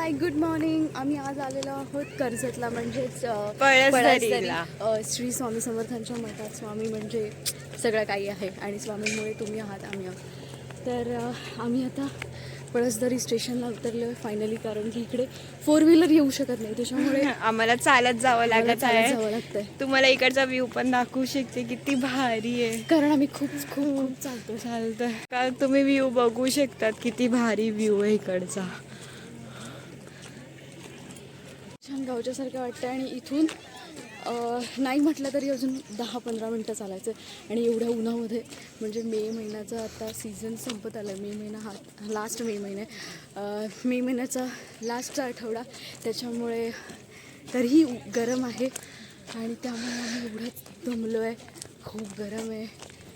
Hi good morning. आम्ही आज आलेलो आहोत कर्जतला, म्हणजेच पळसदरीला. श्री स्वामी समर्थांच्या मठात. स्वामी म्हणजे सगळं काही आहे आणि स्वामींमुळे तुम्ही आहात, आम्ही आहोत. तर आम्ही आता पळसदरी स्टेशनला उतरलो आहे फायनली, कारण की इकडे 4 व्हीलर येऊ शकत नाही, त्याच्यामुळे आम्हाला चालत जावं लागत जावं आहे. लागतंय. तुम्हाला इकडचा व्ह्यू पण दाखवू शकते, किती भारी आहे. कारण आम्ही खूप खूप खूप चालतो. चालतं का तुम्ही व्ह्यू बघू शकतात, किती भारी व्ह्यू आहे इकडचा. छान गावच्यासारखं वाटतं आणि इथून नाही म्हटलं तरी अजून 10-15 मिनटं चालायचं. आणि एवढ्या उन्हामध्ये, म्हणजे मे महिन्याचा आता सीझन संपत आला आहे. मे महिना हा लास्ट मे महिना आहे. मे महिन्याचा लास्टचा आठवडा, त्याच्यामुळे तरीही गरम आहे आणि त्यामुळे आम्ही एवढंच दमलो आहे. खूप गरम आहे,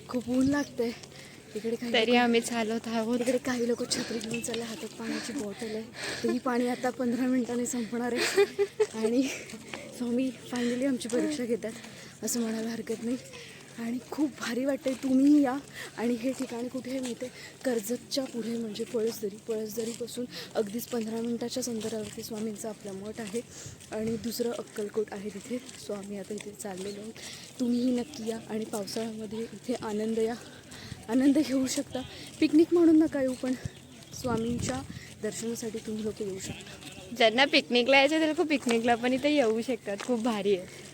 खूप ऊन लागतं आहे इकडे. तरी आम्ही चालत आहोत. इकडे काही लोक छत्री घेऊन चालले, हातात पाण्याची बॉटल आहे. तर ही पाणी आता 15 मिनिटांनी संपणार आहे. आणि स्वामी फायनली आमची परीक्षा घेतात असं म्हणायला हरकत नाही. आणि खूप भारी वाटते. तुम्हीही या. आणि हे ठिकाण कुठे आहे माहिती आहे? कर्जतच्या पुढे, म्हणजे पळसदरीपासून अगदीच 15 मिनिटाच्याच अंतरावरती स्वामींचा आपला मठ आहे. आणि दुसरं अक्कलकोट आहे तिथे. सो आम्ही आता इथे चाललेलो आहोत. तुम्हीही नक्की या आणि पावसाळ्यामध्ये इथे आनंद घेऊ शकता. पिकनिक म्हणून नका येऊ, पण स्वामींच्या दर्शनासाठी तुम्ही लोक येऊ शकता. ज्यांना पिकनिकला यायचं ते लोक पिकनिकला पण इथे येऊ शकतात. खूप भारी आहे.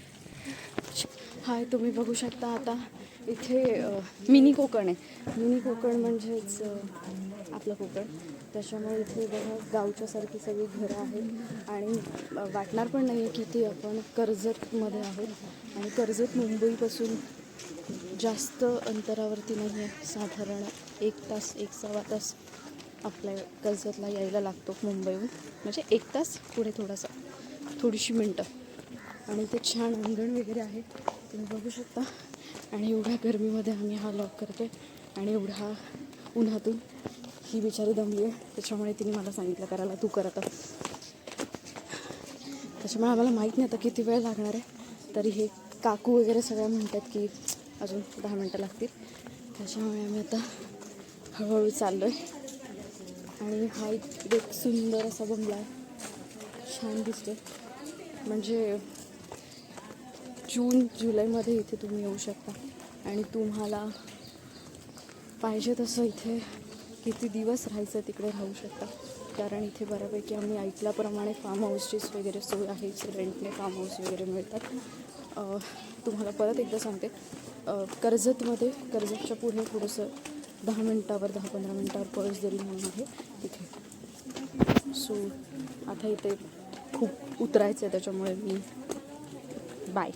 हाय, तुम्ही बघू शकता आता इथे मिनी कोकण आहे. मिनी कोकण म्हणजेच आपलं कोकण. त्याच्यामुळे इथे बघा गावच्यासारखी सगळी घरं आहेत आणि वाटणार पण नाही आहे की ते आपण कर्जतमध्ये आहोत. आणि कर्जत मुंबईपासून जास्त अंतरावरती नाही आहे. साधारण 1 तास 1-1.25 तास आपल्या कर्जतला यायला लागतो मुंबईहून. म्हणजे 1 तास पुढे थोडीशी मिनटं. आणि ते छान अंगण वगैरे आहे, तुम्ही बघू शकता. आणि एवढ्या गरमीमध्ये आम्ही हा लॉक करतो आहे. आणि एवढ्या उन्हातून ही बिचारी दमली आहे, त्याच्यामुळे तिने मला सांगितलं करायला, तू कर आता. त्याच्यामुळे आम्हाला माहीत नाही आता किती वेळ लागणार आहे. तरी हे काकू वगैरे सगळ्या म्हणतात की अजून 10 मिनटं लागतील. त्याच्यामुळे आम्ही आता हळूहळू चाललो आहे. आणि हा एक सुंदर असा बंगला आहे, छान दिसतो. म्हणजे जून-जुलैमध्ये इथे तुम्ही येऊ शकता आणि तुम्हाला पाहिजे तसं इथे किती दिवस राहायचं तिकडे राहू शकता. कारण इथे बऱ्यापैकी आम्ही ऐकल्याप्रमाणे फार्म हाऊसचीच वगैरे सोय आहे. रेंटने फार्म हाऊस वगैरे मिळतात. तुम्हाला परत एकदा सांगते, कर्जतच्या पुढे थोडंसं 10-15 मिनटावर पळसदरी म्हणून आहे तिथे. सो आता इथे खूप उतरायचं आहे, त्याच्यामुळे मी बाय.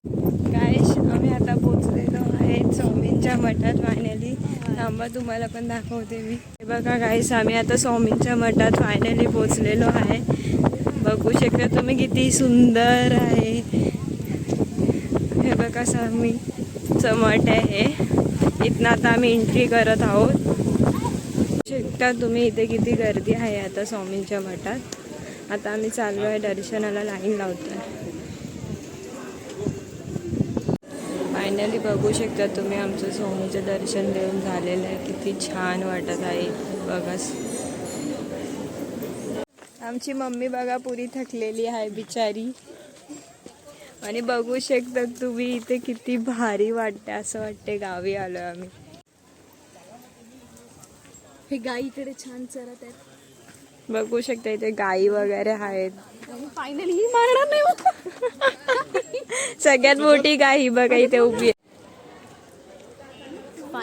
गाईस, आम्ही आता पोचलेलो आहे स्वामींच्या मठात फायनली. थांबा, तुम्हाला पण दाखवते मी. हे बघा गाईस, आम्ही आता स्वामींच्या मठात फायनली पोचलेलो आहे. बघू शकता तुम्ही किती सुंदर आहे. हे बघा स्वामींचं मठ आहे. इथनं आता आम्ही एंट्री करत आहोत. शकता तुम्ही इथे किती गर्दी आहे आता स्वामींच्या मठात. आता आम्ही चाललो आहे दर्शनाला, लाईन लावतोय. फायनली बघू शकता तुम्ही, आमचं स्वामीचं दर्शन देऊन झालेलं आहे. किती छान वाटत आहे बघा. आमची मम्मी बघा पुरी थकलेली आहे बिचारी. आणि बघू शकता तुम्ही इथे किती भारी वाटते, असं वाटते गावी आलोय आम्ही. हे गाईकडे छान चरत आहेत, बघू शकता. इथे गाई वगैरे आहेत. फायनली ही मारणार नाही. सगळ्यात मोठी गाई बघा इथे उभी आहे.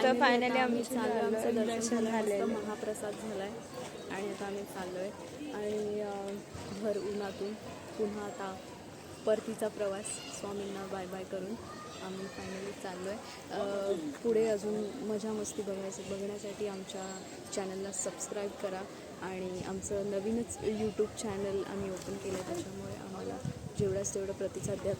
तर फायनली आम्ही आमचं दर्शन झालेलं. महाप्रसाद झालाय आणि आता आम्ही चाललोय. आणि भर उन्हातून पुन्हा आता परतीचा प्रवास स्वामींना बाय बाय करून आम्ही फायनली चाललो आहे. पुढे अजून मजा मस्ती बघण्यासाठी आमच्या चॅनलला सबस्क्राईब करा. आणि आमचं नवीनच यूट्यूब चॅनल आम्ही ओपन केलं आहे, त्याच्यामुळे आम्हाला जेवढाच तेवढा प्रतिसाद द्या.